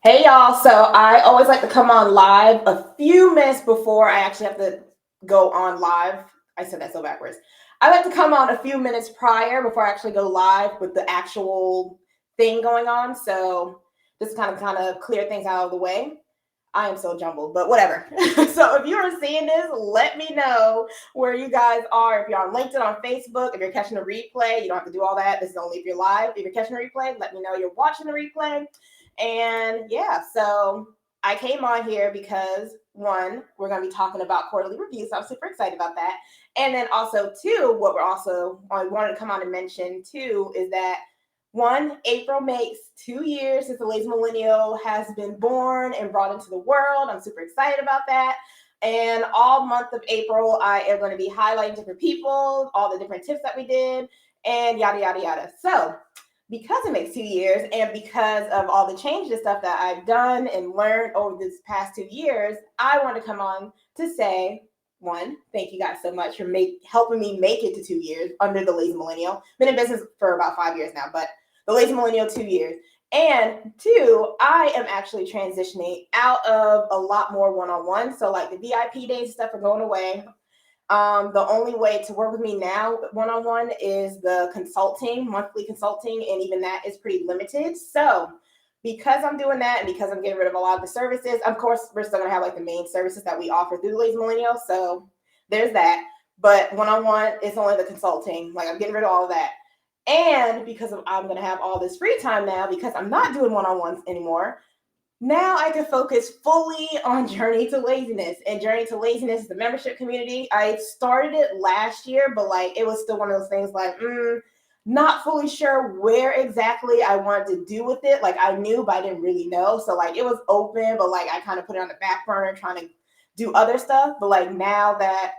Hey y'all, so I always like to come on live a few minutes before I actually have to go on live. I said that so backwards. I like to come on a few minutes prior before I actually go live with the actual thing going on. So just kind of clear things out of the way. I am so jumbled, but whatever. So if you are seeing this, let me know where you guys are. If you're on LinkedIn, on Facebook, if you're catching a replay, you don't have to do all that. This is only if you're live. If you're catching a replay, let me know you're watching the replay. And yeah, so I came on here because one, we're going to be talking about quarterly reviews. So I'm super excited about that. And then also two, what we're also I wanted to come on and mention too is that one, April makes 2 years since the Lazy Millennial has been born and brought into the world. I'm super excited about that. And all month of April, I am going to be highlighting different people, all the different tips that we did, and yada, yada, yada. So because it makes 2 years and because of all the changes and stuff that I've done and learned over this past 2 years, I want to come on to say, one, thank you guys so much for helping me make it to 2 years under the Lazy Millennial. Been in business for about 5 years now, but the Lazy Millennial 2 years. And two, I am actually transitioning out of a lot more one-on-one. So like the VIP days and stuff are going away. The only way to work with me now one-on-one is the monthly consulting, and even that is pretty limited. So because I'm doing that and because I'm getting rid of a lot of the services, of course, we're still gonna have like the main services that we offer through the Lazy Millennial. So there's that. But one-on-one is only the consulting. Like I'm getting rid of all of that. And because I'm gonna have all this free time now, because I'm not doing one-on-ones anymore, now I can focus fully on Journey to Laziness. And Journey to Laziness is the membership community. I started it last year, but like it was still one of those things like, not fully sure where exactly I wanted to do with it. Like I knew, but I didn't really know. So like it was open, but like I kind of put it on the back burner trying to do other stuff. But like now that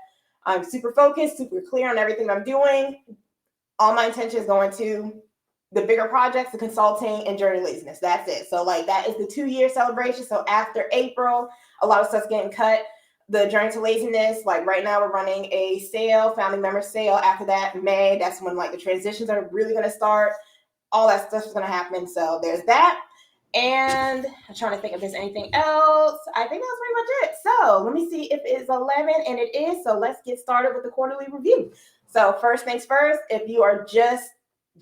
I'm super focused, super clear on everything I'm doing, all my intention is going to the bigger projects, the consulting, and Journey Laziness. That's it. So like that is the 2 year celebration. So after April, a lot of stuff's getting cut. The Journey to Laziness, like right now we're running a sale, founding member sale. After that, May, that's when like the transitions are really gonna start. All that stuff is gonna happen. So there's that. And I'm trying to think if there's anything else. I think that's pretty much it. So let me see if it's 11, and it is. So let's get started with the quarterly review. So first things first, if you are just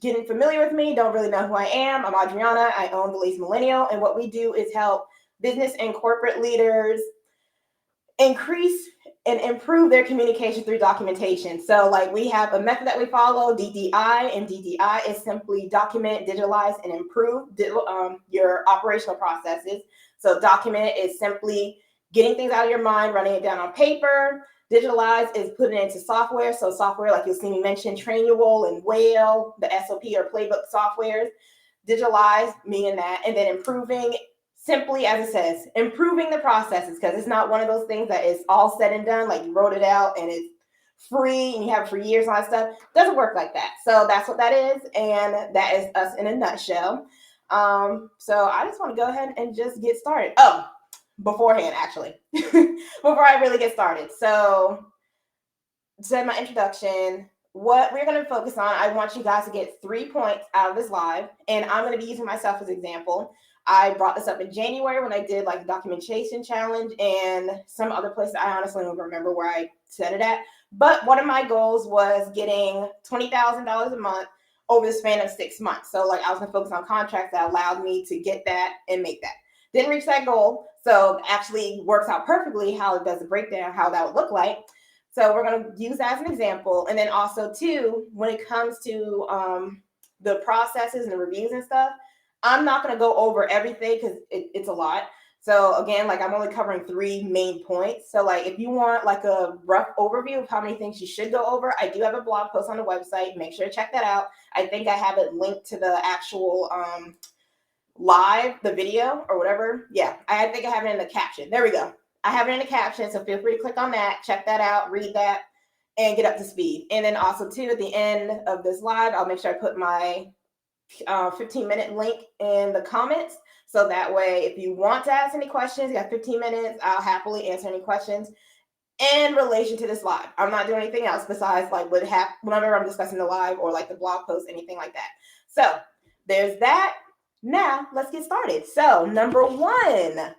getting familiar with me, don't really know who I am, I'm Adriana. I own the Lazy Millennial, and what we do is help business and corporate leaders increase and improve their communication through documentation. So like we have a method that we follow, DDI, and DDI is simply document, digitalize, and improve your operational processes. So document is simply getting things out of your mind, running it down on paper. Digitalize is putting it into software. So software, like you'll see me mention Trainual and Whale, the SOP or playbook softwares. Digitalize, meaning that, and then improving, simply as it says, improving the processes, because it's not one of those things that is all said and done, like you wrote it out and it's free and you have it for years and all that stuff. It doesn't work like that. So that's what that is, and that is us in a nutshell. So I just want to go ahead and just get started. Oh, beforehand, actually, before I really get started. So, said my introduction, what we're going to focus on, I want you guys to get 3 points out of this live, and I'm going to be using myself as an example. I brought this up in January when I did like the documentation challenge and some other places. I honestly don't remember where I said it at, but one of my goals was getting $20,000 a month over the span of 6 months. So like I was going to focus on contracts that allowed me to get that and make that. Didn't reach that goal, so actually works out perfectly how it does a breakdown, how that would look like. So we're going to use that as an example. And then also, too, when it comes to the processes and the reviews and stuff, I'm not going to go over everything because it's a lot. So again, like I'm only covering 3 main points. So like if you want like a rough overview of how many things you should go over, I do have a blog post on the website. Make sure to check that out. I think I have it linked to the actual live, the video or whatever. Yeah, I think I have it in the caption. There we go. I have it in the caption, so feel free to click on that, check that out, read that, and get up to speed. And then also, too, at the end of this live, I'll make sure I put my 15-minute link in the comments. So that way, if you want to ask any questions, you got 15 minutes, I'll happily answer any questions in relation to this live. I'm not doing anything else besides like whenever I'm discussing the live or like the blog post, anything like that. So there's that. Now let's get started. So number one,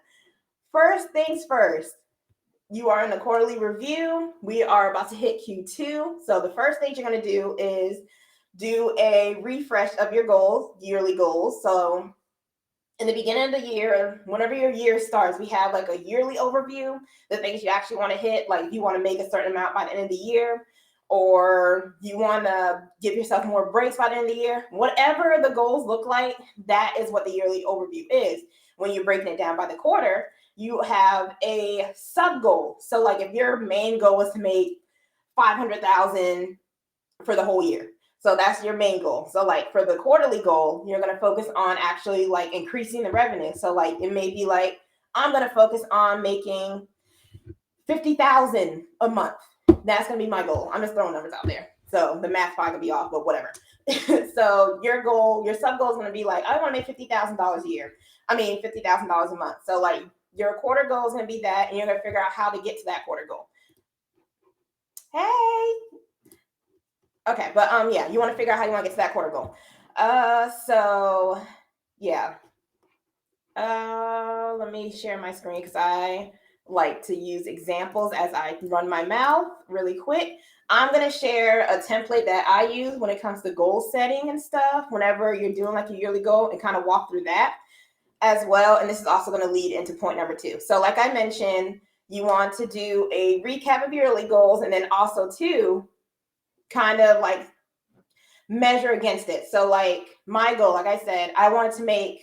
first things first, you are in a quarterly review. We are about to hit Q2. So the first thing you're going to do is do a refresh of your goals, yearly goals. So in the beginning of the year, whenever your year starts, we have like a yearly overview, the things you actually want to hit, like if you want to make a certain amount by the end of the year, or you want to give yourself more breaks by the end of the year. Whatever the goals look like, that is what the yearly overview is. When you're breaking it down by the quarter, you have a sub goal. So like if your main goal is to make 500,000 for the whole year, so that's your main goal. So like for the quarterly goal, you're going to focus on actually like increasing the revenue. So like it may be like, I'm going to focus on making 50,000 a month. That's going to be my goal. I'm just throwing numbers out there. So the math probably could be off, but whatever. So your goal, your sub goal is going to be like, I want to make $50,000 a year. I mean, $50,000 a month. So like your quarter goal is going to be that, and you're going to figure out how to get to that quarter goal. Hey. Okay, but yeah, you want to figure out how you want to get to that quarter goal. So yeah. Let me share my screen because I like to use examples as I run my mouth really quick. I'm going to share a template that I use when it comes to goal setting and stuff, whenever you're doing like a yearly goal, and kind of walk through that as well. And this is also going to lead into point number 2. So like I mentioned, you want to do a recap of your yearly goals, and then also too, kind of like measure against it. So like my goal, like I said, I wanted to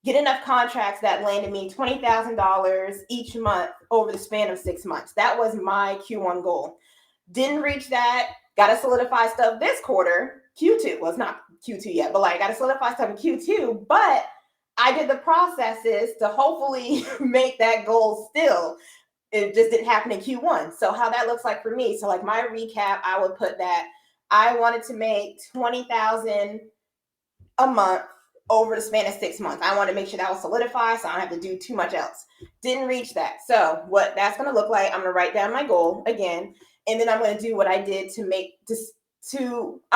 get enough contracts that landed me $20,000 each month over the span of 6 months. That was my Q1 goal. Didn't reach that. Got to solidify stuff this quarter, Q2. Well, it's not Q2 yet, but like got to solidify stuff in Q2. But I did the processes to hopefully make that goal still. It just didn't happen in Q1. So how that looks like for me. So like my recap, I would put that I wanted to make 20,000 a month over the span of 6 months. I want to make sure that was solidified so I don't have to do too much else. Didn't reach that. So what that's going to look like, I'm going to write down my goal again, and then I'm going to do what I did I'm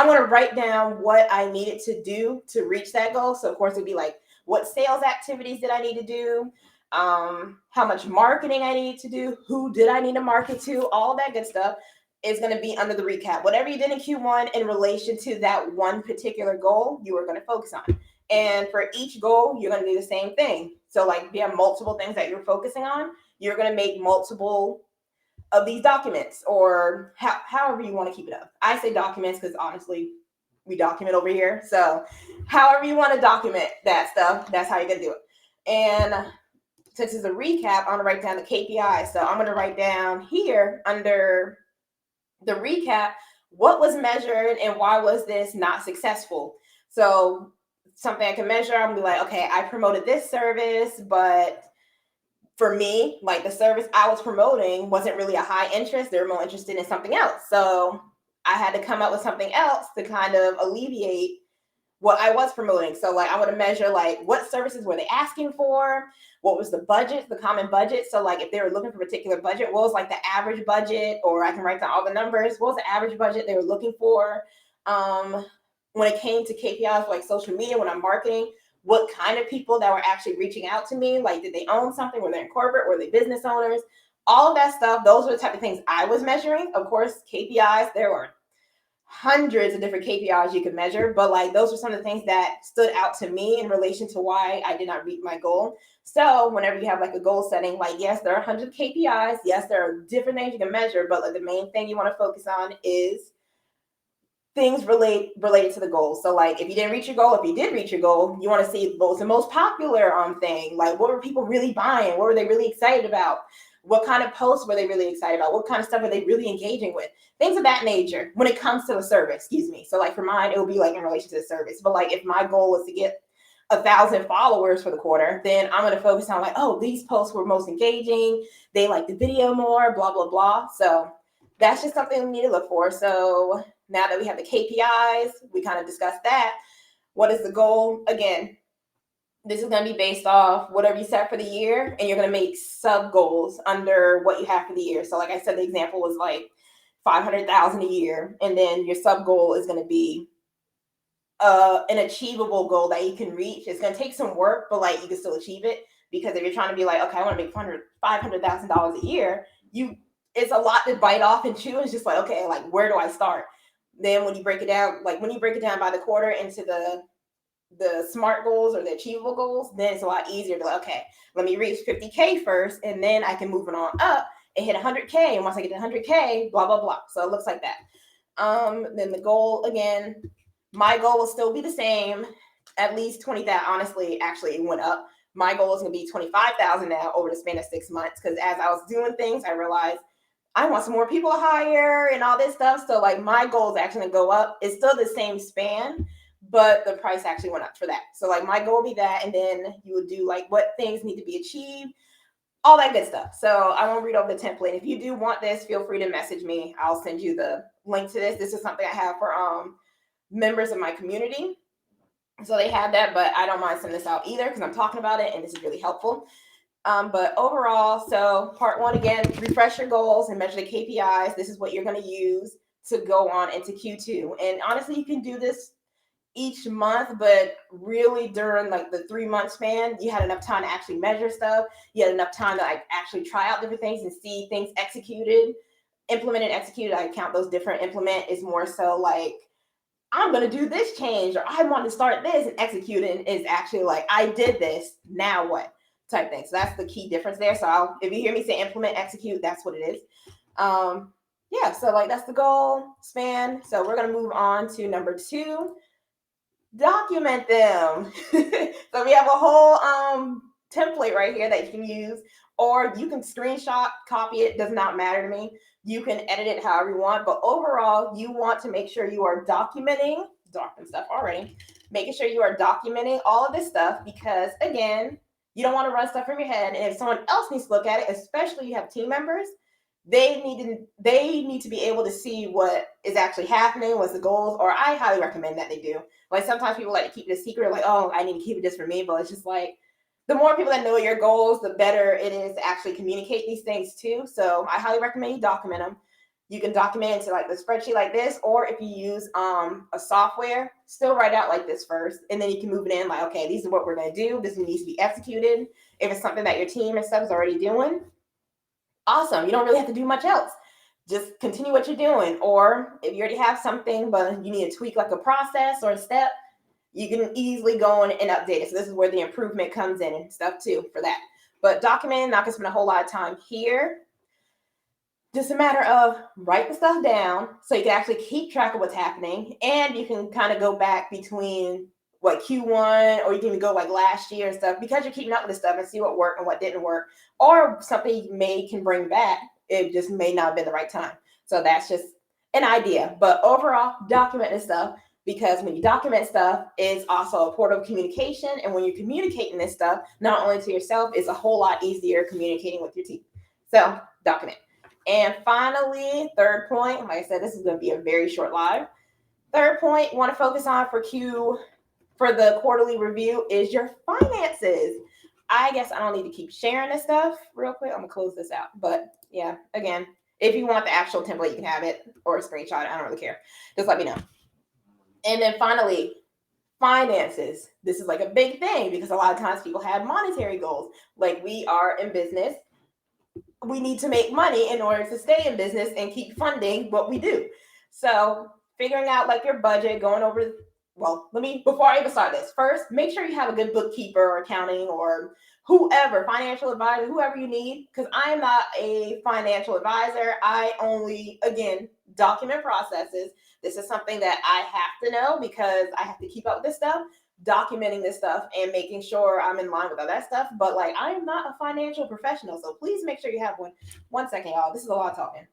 going to write down what I needed to do to reach that goal. So of course it'd be like, what sales activities did I need to do? How much marketing I needed to do? Who did I need to market to? All that good stuff is going to be under the recap. Whatever you did in Q1 in relation to that one particular goal, you are going to focus on. And for each goal, you're going to do the same thing. So like if you have multiple things that you're focusing on, you're going to make multiple of these documents, or however you want to keep it up. I say documents because honestly, we document over here. So however you want to document that stuff, that's how you're going to do it. And since it's a recap, I'm going to write down the KPIs. So I'm going to write down here under the recap, what was measured and why was this not successful? So something I can measure, I'm gonna be like, okay, I promoted this service, but for me, like the service I was promoting wasn't really a high interest. They were more interested in something else. So I had to come up with something else to kind of alleviate what I was promoting. So like I want to measure like what services were they asking for? What was the budget, the common budget? So like if they were looking for a particular budget, what was like the average budget? Or I can write down all the numbers. What was the average budget they were looking for? When it came to KPIs like social media, when I'm marketing, what kind of people that were actually reaching out to me? Like did they own something? Were they in corporate? Were they business owners? All of that stuff. Those were the type of things I was measuring. Of course, KPIs, there were hundreds of different KPIs you could measure, but like those are some of the things that stood out to me in relation to why I did not reach my goal. So whenever you have like a goal setting, like yes, there are hundreds of KPIs. Yes, there are different things you can measure, but like the main thing you want to focus on is things related to the goal. So like if you didn't reach your goal, if you did reach your goal, you want to see what was the most popular thing. Like what were people really buying? What were they really excited about? What kind of posts were they really excited about? What kind of stuff are they really engaging with? Things of that nature when it comes to a service, excuse me. So like for mine, it would be like in relation to the service. But like if my goal was to get 1,000 followers for the quarter, then I'm going to focus on like, oh, these posts were most engaging. They like the video more, blah, blah, blah. So that's just something we need to look for. So now that we have the KPIs, we kind of discussed that. What is the goal? Again, this is going to be based off whatever you set for the year, and you're going to make sub goals under what you have for the year. So like I said, the example was like 500,000 a year, and then your sub goal is going to be an achievable goal that you can reach. It's going to take some work, but like you can still achieve it. Because if you're trying to be like, okay, I want to make $500,000 a year, it's a lot to bite off and chew. It's just like, okay, like where do I start? Then when you break it down, like when you break it down by the quarter into the SMART goals or the achievable goals, then it's a lot easier to be like, okay, let me reach 50K first, and then I can move it on up and hit 100K. And once I get to 100K, blah, blah, blah. So it looks like that. Then the goal, again, my goal will still be the same, at least 20,000. Honestly, actually, it went up. My goal is going to be 25,000 now over the span of 6 months, because as I was doing things, I realized I want some more people to hire and all this stuff. So like my goal is actually going to go up. It's still the same span, but the price actually went up for that. So like my goal will be that, and then you would do like what things need to be achieved, all that good stuff. So I won't read over the template. If you do want this, feel free to message me. I'll send you the link to this. This is something I have for members of my community. So they have that, but I don't mind sending this out either because I'm talking about it and this is really helpful. But overall, so part one, again, refresh your goals and measure the KPIs. This is what you're going to use to go on into Q2. And honestly, you can do this each month, but really during like the 3-month span, you had enough time to actually measure stuff. You had enough time to like actually try out different things and see things executed, implemented, executed. I count those different. Implement is more so like, I'm going to do this change, or I want to start this, and executing is actually like, I did this, now what type thing. So that's the key difference there. So if you hear me say implement, execute, that's what it is. Yeah, so like that's the goal span. So we're going to move on to number 2. Document them. So we have a whole template right here that you can use, or you can screenshot, copy it, does not matter to me. You can edit it however you want, but overall, you want to make sure you are documenting stuff already, making sure you are documenting all of this stuff, because again, you don't want to run stuff from your head. And if someone else needs to look at it, especially you have team members, they need to be able to see what is actually happening, what's the goals, or I highly recommend that they do. Like sometimes people like to keep it a secret, like, oh, I need to keep it just for me, but it's just like, the more people that know your goals, the better it is to actually communicate these things too. So I highly recommend you document them. You can document into like the spreadsheet like this, or if you use a software, still write out like this first, and then you can move it in like, okay, these are what we're going to do. This needs to be executed. If it's something that your team and stuff is already doing, awesome. You don't really have to do much else. Just continue what you're doing. Or if you already have something, but you need to tweak like a process or a step, you can easily go in and update it. So this is where the improvement comes in and stuff too for that. But documenting, not gonna spend a whole lot of time here. Just a matter of write the stuff down so you can actually keep track of what's happening, and you can kind of go back between what Q1, or you can even go like last year and stuff, because you're keeping up with this stuff and see what worked and what didn't work, or something you can bring back. It just may not have been the right time. So that's just an idea. But overall, document this stuff, because when you document stuff, it's also a portal of communication. And when you're communicating this stuff, not only to yourself, it's a whole lot easier communicating with your team. So document. And finally, third point, like I said, this is going to be a very short live. Third point you want to focus on for the quarterly review is your finances. I guess I don't need to keep sharing this stuff real quick. I'm going to close this out. But yeah, again, if you want the actual template, you can have it, or a screenshot. I don't really care. Just let me know. And then finally, finances. This is like a big thing, because a lot of times people have monetary goals. Like, we are in business. We need to make money in order to stay in business and keep funding what we do. So figuring out like your budget, going over, before I even start this, first, make sure you have a good bookkeeper or accounting or whoever, financial advisor, whoever you need, because I am not a financial advisor. I only, again, document processes. This is something that I have to know because I have to keep up with this stuff, documenting this stuff and making sure I'm in line with all that stuff. But like, I am not a financial professional, so please make sure you have one. One second, y'all. This is a lot of talking.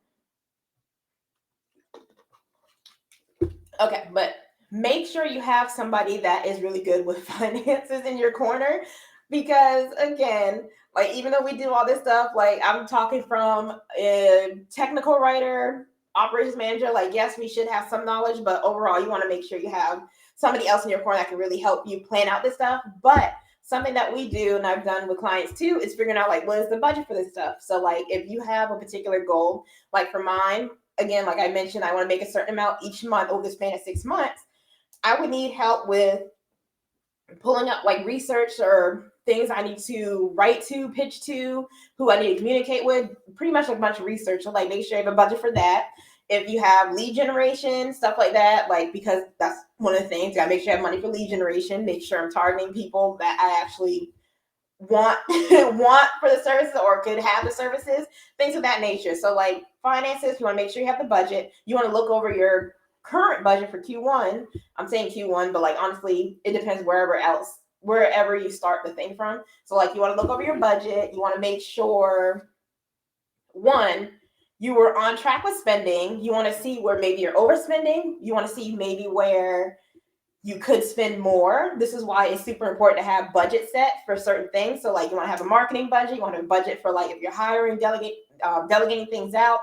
Okay, but make sure you have somebody that is really good with finances in your corner, because again, like, even though we do all this stuff, like, I'm talking from a technical writer, operations manager, like, yes, we should have some knowledge, but overall, you want to make sure you have somebody else in your corner that can really help you plan out this stuff. But something that we do, and I've done with clients too, is figuring out like, what is the budget for this stuff? So like, if you have a particular goal, like for mine, again, like I mentioned, I want to make a certain amount each month over the span of 6 months. I would need help with pulling up like research or things I need to write to, pitch to, who I need to communicate with, pretty much a bunch of research. So like make sure you have a budget for that. If you have lead generation, stuff like that, like because that's one of the things, you gotta make sure you have money for lead generation, make sure I'm targeting people that I actually want want for the services or could have the services, things of that nature. So like finances, you want to make sure you have the budget. You want to look over your current budget for Q1. I'm saying Q1, but like honestly, it depends wherever you start the thing from. So like you want to look over your budget. You want to make sure one, you were on track with spending. You want to see where maybe you're overspending. You want to see maybe where you could spend more. This is why it's super important to have budget set for certain things. So like you want to have a marketing budget. You want to have a budget for like if you're hiring, delegating things out.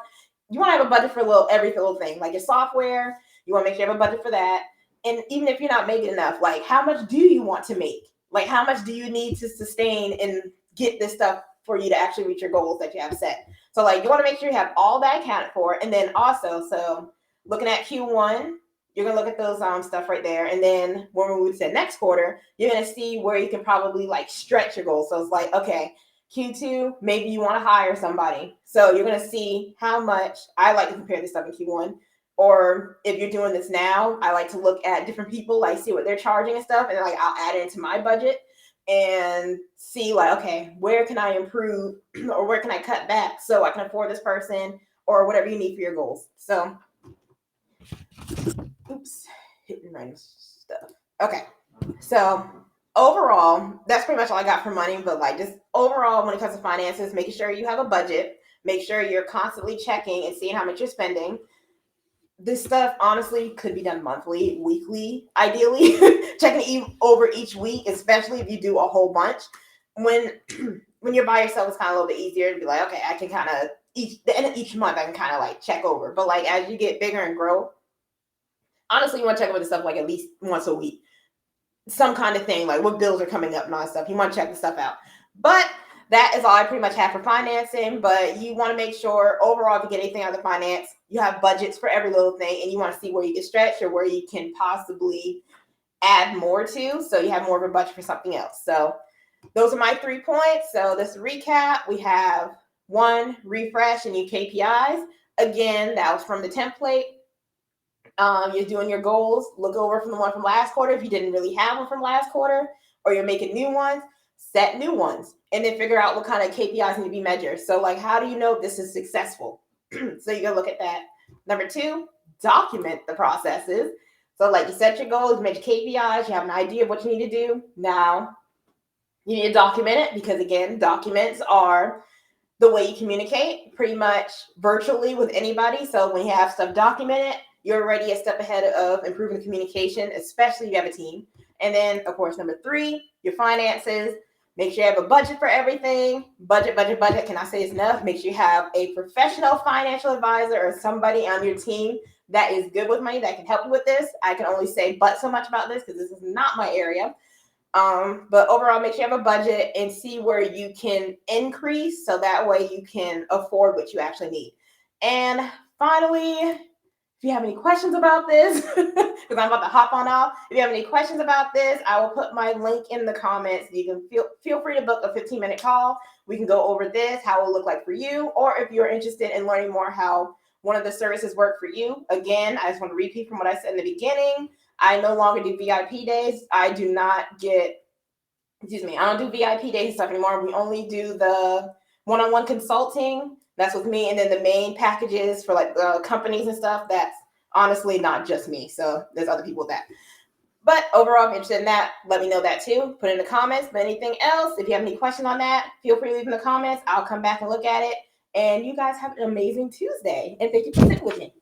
You want to have a budget for every little thing. Like your software, you want to make sure you have a budget for that. And even if you're not making enough, like how much do you want to make? Like how much do you need to sustain and get this stuff for you to actually reach your goals that you have set? So like you want to make sure you have all that accounted for. And then also, so looking at Q1, you're going to look at those stuff right there. And then when we move to the next quarter, you're going to see where you can probably like stretch your goals. So it's like, okay, Q2, maybe you want to hire somebody. So you're going to see how much. I like to compare this stuff in Q1. Or if you're doing this now, I like to look at different people, like see what they're charging and stuff. And then like I'll add it into my budget and see like, okay, where can I improve or where can I cut back so I can afford this person or whatever you need for your goals. So oops, hitting random stuff. Okay, so overall, that's pretty much all I got for money. But like just overall, when it comes to finances, making sure you have a budget, make sure you're constantly checking and seeing how much you're spending. This stuff honestly could be done monthly, weekly, ideally, checking over each week, especially if you do a whole bunch. When you're by yourself, it's kind of a little bit easier to be like, okay, I can kind of the end of each month, I can kind of like check over. But like as you get bigger and grow, honestly, you want to check over the stuff like at least once a week. Some kind of thing, like what bills are coming up and all that stuff. You want to check the stuff out. But that is all I pretty much have for financing. But you want to make sure overall, if you get anything out of the finance, you have budgets for every little thing. And you want to see where you can stretch or where you can possibly add more to. So you have more of a budget for something else. So those are my 3 points. So this recap, we have 1, refresh and new KPIs. Again, that was from the template. You're doing your goals, look over from the one from last quarter. If you didn't really have one from last quarter or you're making new ones, set new ones and then figure out what kind of KPIs need to be measured. So like, how do you know if this is successful? So you gotta look at that. Number 2, document the processes. So like you set your goals, you make your KPIs, you have an idea of what you need to do. Now you need to document it because again, documents are the way you communicate pretty much virtually with anybody. So when you have stuff documented, you're already a step ahead of improving the communication, especially if you have a team. And then, of course, number 3, your finances. Make sure you have a budget for everything. Budget. Can I say it's enough? Make sure you have a professional financial advisor or somebody on your team that is good with money that can help you with this. I can only say but so much about this because this is not my area. But overall, make sure you have a budget and see where you can increase so that way you can afford what you actually need. And finally, if you have any questions about this, because I'm about to hop on off. If you have any questions about this, I will put my link in the comments. You can feel free to book a 15-minute call. We can go over this, how it will look like for you, or if you're interested in learning more how one of the services work for you. Again, I just want to repeat from what I said in the beginning. I no longer do VIP days. I don't do VIP days and stuff anymore. We only do the one-on-one consulting. That's with me. And then the main packages for like companies and stuff, that's honestly not just me. So there's other people with that. But overall, if you're interested in that, let me know that too. Put in the comments. But anything else, if you have any question on that, feel free to leave in the comments. I'll come back and look at it. And you guys have an amazing Tuesday. And thank you for sitting with me.